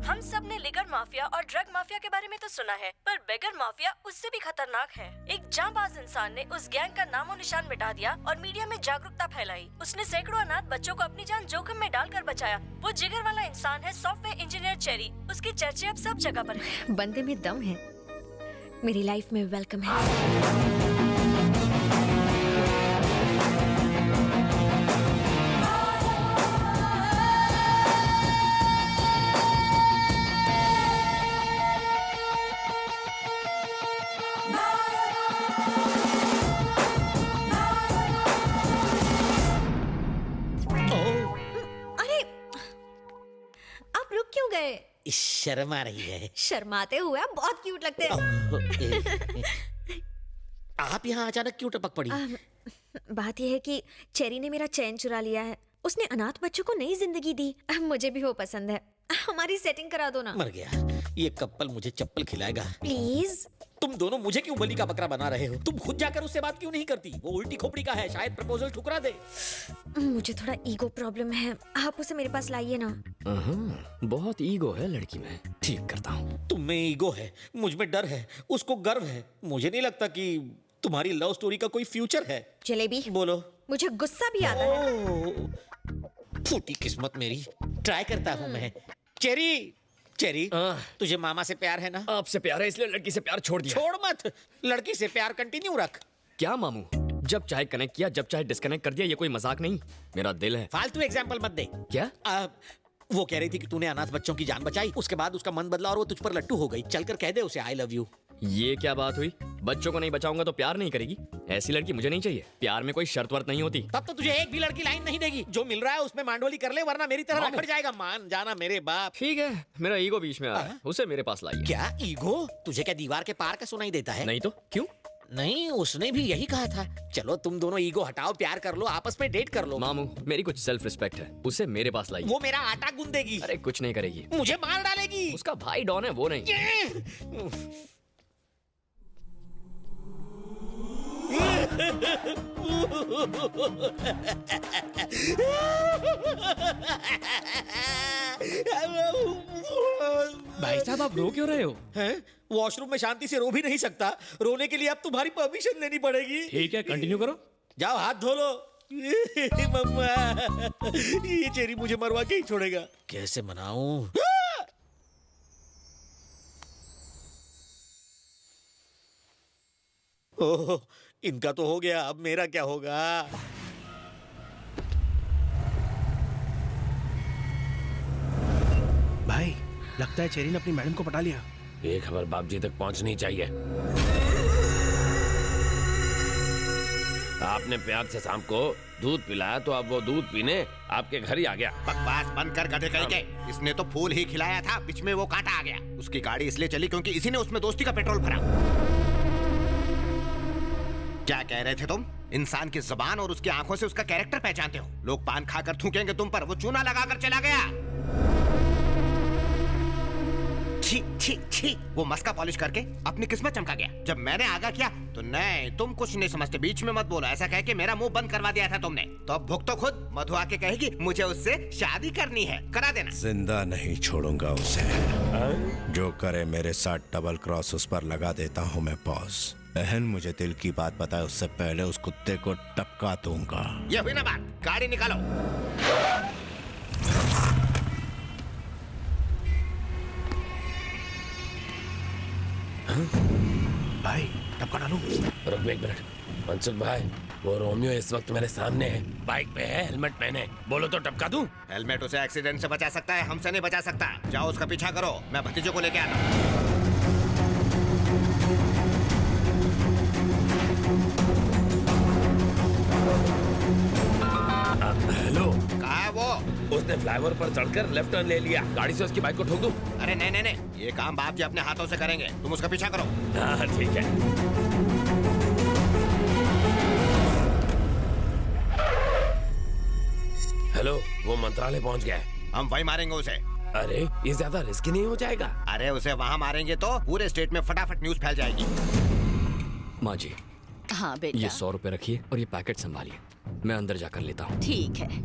हम सब ने लिकर माफिया और ड्रग माफिया के बारे में तो सुना है, पर बेगर माफिया उससे भी खतरनाक है। एक जांबाज इंसान ने उस गैंग का नामो निशान मिटा दिया और मीडिया में जागरूकता फैलाई। उसने सैकड़ों अनाथ बच्चों को अपनी जान जोखिम में डालकर बचाया। वो जिगर वाला इंसान है सॉफ्टवेयर इंजीनियर चेरी। उसकी चर्चे अब सब जगह पर है। बंदे में दम है, मेरी लाइफ में वेलकम है। शर्म आ रही है। शर्माते हुए आप बहुत क्यूट लगते हैं। आप यहाँ अचानक क्यों टपक पड़ी? बात यह है कि चेरी ने मेरा चैन चुरा लिया है। उसने अनाथ बच्चों को नई जिंदगी दी। मुझे भी वो पसंद है। हमारी सेटिंग करा दो ना। मर गया ये कपल, मुझे चप्पल खिलाएगा। प्लीज। तुम दोनों मुझे क्यों बलि का बकरा बना रहे हो? तुम खुद जाकर उससे बात क्यों नहीं करती? वो उल्टी खोपड़ी का है, शायद प्रपोजल ठुकरा दे। मुझे थोड़ा ईगो प्रॉब्लम है, आप उसे मेरे पास लाइए ना। बहुत ईगो है लड़की में, ठीक करता हूँ। तुम में ईगो है, मुझ में डर है, उसको गर्व है। मुझे नहीं लगता कि तुम्हारी लव स्टोरी का कोई फ्यूचर है। जलेबी बोलो। मुझे गुस्सा भी आता है। फूटी किस्मत मेरी, ट्राई करता हूँ मैं। चेरी चेरी, तुझे मामा से प्यार है ना? आपसे प्यार है इसलिए लड़की से प्यार छोड़ दिया। छोड़ मत, लड़की से प्यार कंटिन्यू रख। क्या मामू, जब चाहे कनेक्ट किया, जब चाहे डिस्कनेक्ट कर दिया। ये कोई मजाक नहीं, मेरा दिल है। फालतू एग्जाम्पल मत दे। क्या? वो कह रही थी कि तूने अनाथ बच्चों की जान बचाई, उसके बाद उसका मन बदला और वो तुझ पर लट्टू हो गई। चलकर कह दे उसे आई लव यू। ये क्या बात हुई? बच्चों को नहीं बचाऊंगा तो प्यार नहीं करेगी? ऐसी लड़की मुझे नहीं चाहिए। प्यार में कोई शर्त वर्त नहीं होती। तब तो तुझे एक भी लड़की लाइन नहीं देगी। जो मिल रहा है उसमें मांडोली कर ले, वरना मेरी तरह रखड़ जाएगा। मान जाना मेरे बाप। ठीक है, मेरा ईगो बीच में आ रहा है, उसे मेरे पास लाइए। क्या ईगो? तुझे क्या दीवार के पार का सुनाई देता है? नहीं तो क्यों? नहीं, उसने भी यही कहा था। चलो तुम दोनों ईगो हटाओ, प्यार कर लो, आपस में डेट कर लो। मामू, मेरी कुछ सेल्फ रिस्पेक्ट है, उसे मेरे पास लाइए। वो मेरा आटा गूंदेगी। अरे कुछ नहीं करेगी, मुझे मार डालेगी। उसका भाई डॉन है, वो नहीं। भाई साहब आप रो क्यों रहे हो? हैं? वॉशरूम में शांति से रो भी नहीं सकता। रोने के लिए अब तुम्हारी परमिशन लेनी पड़ेगी। ठीक है, कंटिन्यू करो। जाओ हाथ धो लो। मम्मा, ये चेरी मुझे मरवा के ही छोड़ेगा। कैसे मनाऊं? ओह, इनका तो हो गया, अब मेरा क्या होगा? भाई, लगता है चेरी ने अपनी मैडम को पटा लिया। ये खबर बाप जी तक पहुंचनी चाहिए। आपने प्यार से शाम को दूध पिलाया तो अब वो दूध पीने आपके घर ही आ गया। बकवास बंद कर गधे कहीं के। इसने तो फूल ही खिलाया था, बीच में वो कांटा आ गया। उसकी गाड़ी इसलिए चली क्योंकि इसी ने उसमें दोस्ती का पेट्रोल भरा। क्या कह रहे थे तुम? इंसान की जुबान और उसकी आंखों से उसका कैरेक्टर पहचानते हो। लोग पान खाकर थूकेंगे तुम पर, वो चूना लगाकर चला गया। छी छी छी, वो मस्का पॉलिश करके अपनी किस्मत चमका गया। जब मैंने आगा किया तो नहीं, तुम कुछ नहीं समझते, बीच में मत बोलो, ऐसा कह के मेरा मुंह बंद करवा दिया था तुमने। तो अब भुगतो खुद। मधु आके कहेगी मुझे उससे शादी करनी है, करा देना। जिंदा नहीं छोड़ूंगा उसे। जो करे मेरे साथ डबल क्रॉस उस पर लगा देता हूँ मैं बॉस। बहन मुझे दिल की बात बताए उससे पहले उस कुत्ते को टपका दूंगा। ये हुई ना बात, गाड़ी निकालो। भाई टपका डालो। रुक एक मिनट। मनसुख भाई, वो रोमियो इस वक्त मेरे सामने है, बाइक पे है, हेलमेट पहने। बोलो तो टपका दूं? हेलमेट उसे एक्सीडेंट से बचा सकता है, हमसे नहीं बचा सकता। जाओ उसका पीछा करो, मैं भतीजों को लेके आता हूँ। हेलो। कहाँ है वो? उसने फ्लाईओवर पर चढ़कर लेफ्ट टर्न ले लिया। गाड़ी से उसकी बाइक को ठोक दूं? अरे नहीं नहीं नहीं, ये काम बाप जी अपने हाथों से करेंगे, तुम उसका पीछा करो। हाँ ठीक है। हेलो, वो मंत्रालय पहुंच गया है। हम वही मारेंगे उसे। अरे ये ज्यादा रिस्की नहीं हो जाएगा? अरे उसे वहाँ मारेंगे तो पूरे स्टेट में फटाफट न्यूज फैल जाएगी। माँ जी, हाँ बेटा, ये 100 रुपए रखिए और ये पैकेट संभालिए, मैं अंदर जाकर लेता हूँ। ठीक है।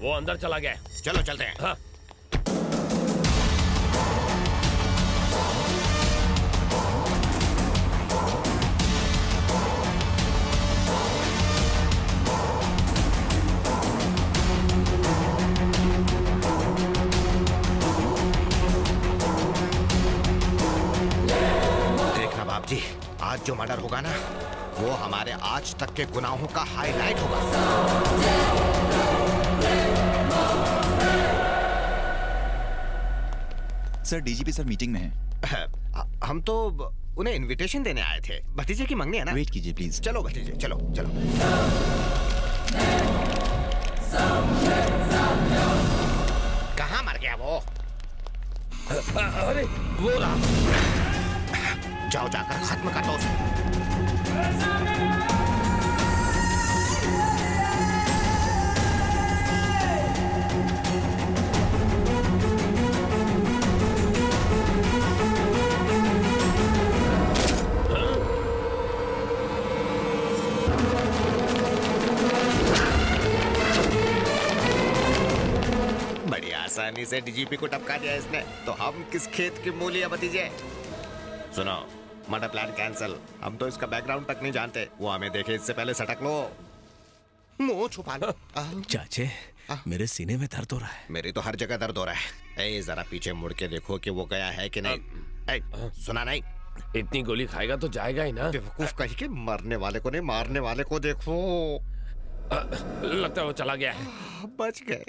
वो अंदर चला गया है। चलो चलते हैं। हाँ। देखना बाप जी, आज जो मर्डर होगा ना, वो हमारे आज तक के गुनाहों का हाईलाइट होगा। सर डीजीपी सर मीटिंग में है। हम तो उन्हें इनविटेशन देने आए थे। भतीजे की मंगनी है ना। वेट कीजिए प्लीज। चलो भतीजे, चलो चलो। कहाँ मर गया वो? अरे वो रहा। जाओ जाकर खत्म कर दो उसे। बड़ी आसानी से डीजीपी को टपका दिया इसने, तो हम किस खेत की मूली है भतीजे? सुनो, मर्डर प्लान कैंसिल। हम तो इसका बैकग्राउंड तक नहीं जानते। वो हमें देखे इससे पहले सटक लो। मुंह छुपा लो। चाचे मेरे सीने में दर्द हो रहा है। मेरी तो हर जगह दर्द हो रहा है। ए, जरा पीछे मुड़ के देखो कि वो गया है कि नहीं। ए, सुना नहीं? इतनी गोली खाएगा तो जाएगा ही ना। बेवकूफ कहीं के, मरने वाले को नहीं, मारने वाले को देखो। लगता है वो चला गया है। बच गए।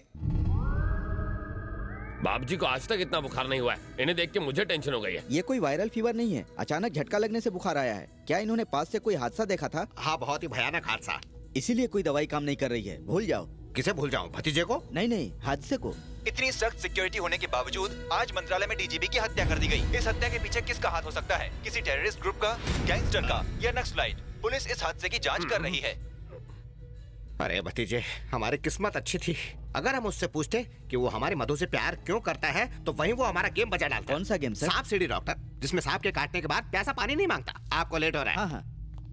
बाप जी को आज तक इतना बुखार नहीं हुआ है। इन्हें देख के मुझे टेंशन हो गई है। ये कोई वायरल फीवर नहीं है, अचानक झटका लगने से बुखार आया है। क्या इन्होंने पास से कोई हादसा देखा था? हाँ, बहुत ही भयानक हादसा। इसीलिए कोई दवाई काम नहीं कर रही है। भूल जाओ। किसे भूल जाऊं? भतीजे को? नहीं, हादसे को। इतनी सख्त सिक्योरिटी होने के बावजूद आज मंत्रालय में डीजीपी की हत्या कर दी गई। इस हत्या के पीछे किसका हाथ हो सकता है? किसी टेररिस्ट ग्रुप का, गैंगस्टर का या नक्सलाइट? पुलिस इस हादसे की जांच कर रही है। अरे भतीजे, हमारी किस्मत अच्छी थी। अगर हम उससे पूछते कि वो हमारे मधु से प्यार क्यों करता है, तो वहीं वो हमारा गेम बजा डालता। कौन सा गेम सर? सांप सीढ़ी डॉक्टर, जिसमें सांप के काटने के बाद प्यासा पानी नहीं मांगता। आपको लेट हो रहा है। हाँ।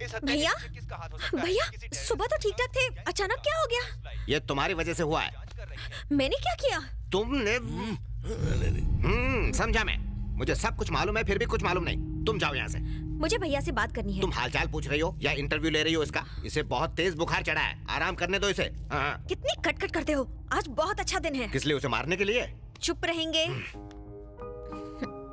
इस हत्या के भैया, पीछे किसका हाथ हो सकता है? भैया किसी terrorist सुबह तो ठीक ठाक थे, group का, अचानक क्या हो गया? ये तुम्हारी वजह से हुआ है। मैंने क्या किया? तुमने समझा मैं। मुझे सब कुछ मालूम है, फिर भी कुछ मालूम नहीं। तुम जाओ यहाँ से। मुझे भैया से बात करनी है। तुम हालचाल पूछ रही हो या इंटरव्यू ले रही हो इसका? इसे बहुत तेज बुखार चढ़ा है, आराम करने दो इसे। हाँ। कितनी कटकट करते हो। आज बहुत अच्छा दिन है। किस लिए? उसे मारने के लिए? चुप रहेंगे?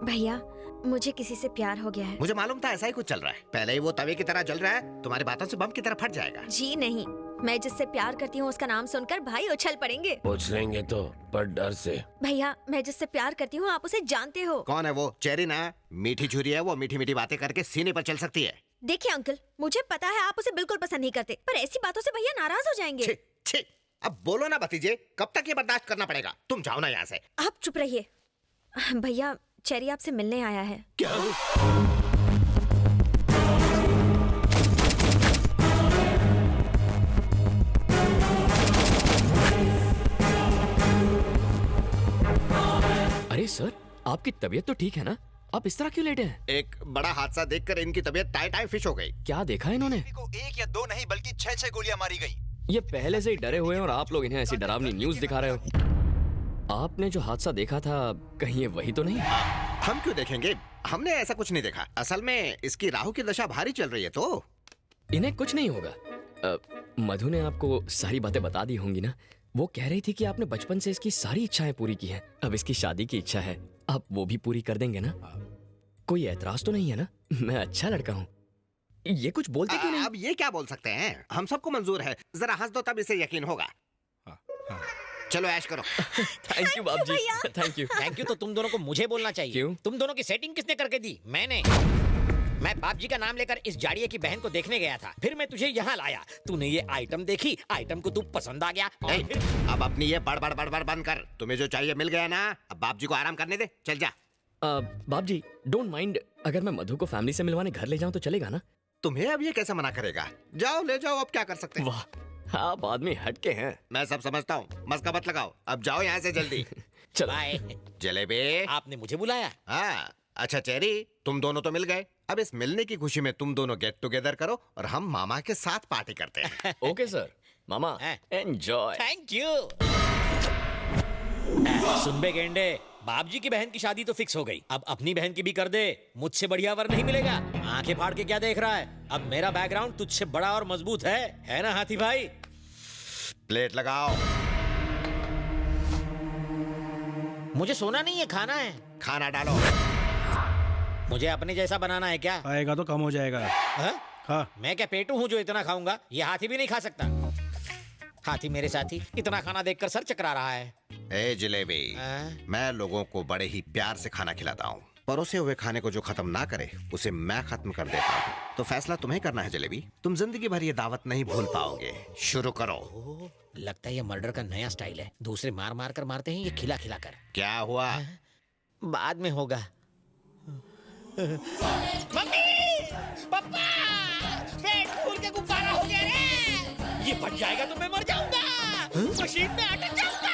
भैया, मुझे किसी से प्यार हो गया है। मुझे मालूम था ऐसा ही कुछ चल रहा है। पहले ही वो तवे की तरह जल रहा है, तुम्हारी बातों से बम की तरह फट जाएगा। जी नहीं, मैं जिससे प्यार करती हूँ उसका नाम सुनकर भाई उछल पड़ेंगे। पूछ लेंगे तो, पर डर से। भैया, मैं जिससे प्यार करती हूँ आप उसे जानते हो। कौन है वो? चेरी ना? मीठी छुरी है वो, मीठी मीठी बातें करके सीने पर चल सकती है। देखिए अंकल, मुझे पता है आप उसे बिल्कुल पसंद नहीं करते, पर ऐसी बातों से भैया नाराज हो जाएंगे। छी, छी, अब बोलो ना भतीजे, कब तक ये बर्दाश्त करना पड़ेगा? तुम जाओ ना यहाँ से। आप चुप रहिए। भैया, चेरी आपसे मिलने आया है। क्या? अरे सर, आपकी तबीयत तो ठीक है ना? आप इस तरह क्यों लेटे हैं? एक बड़ा हादसा देखकर इनकी तबीयत टाई टाई फिश हो गई। क्या देखा है इन्होंने? को एक या दो नहीं बल्कि 6 गोलियां मारी गई। ये पहले से ही डरे हुए हैं और आप लोग इन्हें ऐसी डरावनी न्यूज दिखा रहे हो। आपने जो हादसा देखा था, कहीं ये वही तो नहीं? हम क्यों देखेंगे? हमने ऐसा कुछ नहीं देखा। असल में इसकी राहु की दशा भारी चल रही है तो। इन्हें कुछ नहीं होगा। मधु ने आपको सारी बातें बता दी होंगी ना? वो कह रही थी कि आपने बचपन से इसकी सारी इच्छाएं पूरी की हैं। अब इसकी शादी की इच्छा है, आप वो भी पूरी कर देंगे ना? कोई ऐतराज तो नहीं है ना? मैं अच्छा लड़का हूँ। ये कुछ बोलते क्यों नहीं? अब ये क्या बोल सकते हैं? हम सबको मंजूर है। जरा हंस दो तब इसे यकीन होगा। चलो ऐश करो। थैंक यू बाप जी, थैंक यू। थैंक यू तो तुम दोनों को मुझे बोलना चाहिए। क्यों? तुम दोनों की सेटिंग किसने करके दी? मैंने। मैं बाप जी का नाम लेकर इस जाड़िये की बहन को देखने गया था, फिर मैं तुझे यहाँ लाया। तूने ये आइटम देखी, आइटम को तू पसंद आ गया। नहीं, अब अपनी ये बड़बड़ बड़बड़ बंद कर। तुम्हें जो चाहिए मिल गया ना, अब बाप जी को आराम करने दे। चल जा। बाप जी, डोंट माइंड, अगर मैं मधु को फैमिली से मिलवाने घर ले जाऊं तो चलेगा ना? तुम्हें अब ये कैसे मना करेगा? जाओ ले जाओ, अब क्या कर सकते हैं। वाह, आप आदमी हटके हैं। मैं सब समझता हूँ, मस्का मत लगाओ। अब जाओ यहाँ से जल्दी। चलो। बाय। जलेबी, आपने मुझे बुलाया? हाँ। अच्छा चेरी, तुम दोनों तो मिल गए। अब इस मिलने की खुशी में तुम दोनों गेट टुगेदर करो और हम मामा के साथ पार्टी करते हैं। Okay sir. मामा, एंजॉय। Thank you. सुन बे गेंडे, बाप जी की बहन की शादी तो फिक्स हो गई, अब अपनी बहन की भी कर दे। मुझसे बढ़िया वर नहीं मिलेगा। आंखें फाड़ के क्या देख रहा है? अब मेरा बैकग्राउंड तुझसे बड़ा और मजबूत है ना हाथी भाई? प्लेट लगाओ। मुझे सोना नहीं है, खाना है। खाना डालो। मुझे अपने जैसा बनाना है क्या? आएगा तो कम हो जाएगा। हाँ? हाँ। मैं क्या पेटू हूँ जो इतना खाऊंगा? ये हाथी भी नहीं खा सकता। हाथी मेरे साथी इतना खाना देखकर सर चकरा रहा है। ए जलेबी, मैं लोगों को बड़े ही प्यार से खाना खिलाता हूँ। परोसे हुए खाने को जो खत्म ना करे उसे मैं खत्म कर देता हूँ। तो फैसला तुम्हें करना है जलेबी। तुम जिंदगी भर ये दावत नहीं भूल पाओगे। शुरू करो। लगता है ये मर्डर का नया स्टाइल है। दूसरे मार मार कर मारते हैं, ये खिला खिला कर। क्या हुआ? बाद में होगा। मम्मी! पापा! पेट फूल के गुब्बारा हो गया रे! ये फट जाएगा तो मैं मर जाऊंगा। मशीन में अटक जाऊंगा।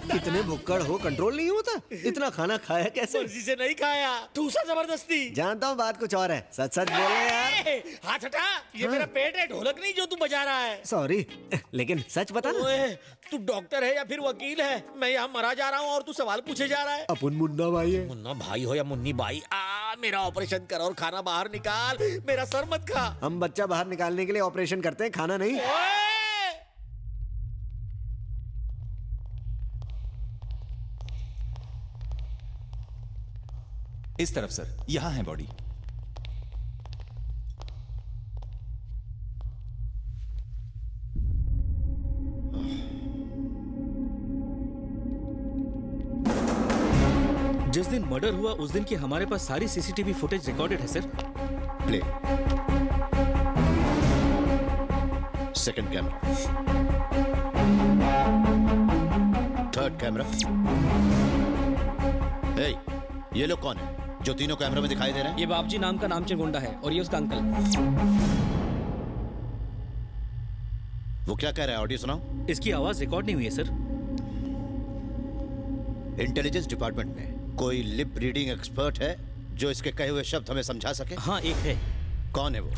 कितने भुक्कड़ हो, कंट्रोल नहीं होता? इतना खाना खाया कैसे? मर्जी से नहीं खाया, दूसरा जबरदस्ती। जानता हूँ बात कुछ और है, सच सच बोल रहे यार। हाथ हटा, ये मेरा पेट है, ढोलक नहीं जो तू बजा रहा है। सॉरी, लेकिन सच बता ना। ओए, तू डॉक्टर है या फिर वकील है? मैं यहाँ मरा जा रहा हूँ और तू सवाल पूछे जा रहा है। अपन मुन्ना भाई है। मुन्ना भाई हो या मुन्नी बाई, मेरा ऑपरेशन कर और खाना बाहर निकाल। मेरा सर मत खा। हम बच्चा बाहर निकालने के लिए ऑपरेशन करते हैं, खाना नहीं। इस तरफ सर, यहाँ है बॉडी। जिस दिन मर्डर हुआ उस दिन की हमारे पास सारी सीसीटीवी फुटेज रिकॉर्डेड है sir. Play. Second camera, third camera. ए, ये लोग कौन है जो तीनों कैमरे में दिखाई दे रहे हैं? ये बापजी नाम का नामचीन गुंडा है और ये उसका अंकल। वो क्या कह रहा है? ऑडियो सुनाओ। इसकी आवाज रिकॉर्ड नहीं हुई है सर। इंटेलिजेंस डिपार्टमेंट में कोई लिप रीडिंग एक्सपर्ट है जो इसके कहे हुए शब्द हमें समझा सके? हाँ, एक है। कौन है वो?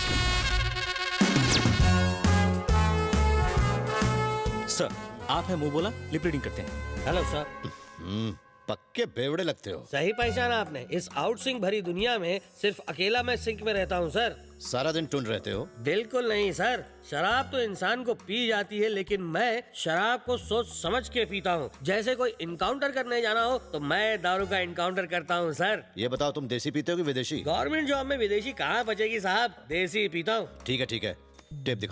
सर, आप है मुंह बोला, लिप रीडिंग करते हैं। Hello sir. पक्के बेवड़े लगते हो। सही पहचाना आपने। इस आउट सिंक भरी दुनिया में सिर्फ अकेला मैं सिंक में रहता हूँ सर। सारा दिन टून रहते हो? बिल्कुल नहीं सर, शराब तो इंसान को पी जाती है, लेकिन मैं शराब को सोच समझ के पीता हूँ। जैसे कोई इनकाउंटर करने जाना हो तो मैं दारू का इनकाउंटर करता हूँ सर। ये बताओ, तुम देसी पीते हो कि विदेशी? गवर्नमेंट जॉब में विदेशी कहाँ बचेगी साहब, देसी पीता हूँ। ठीक है, टेप दिखाओ।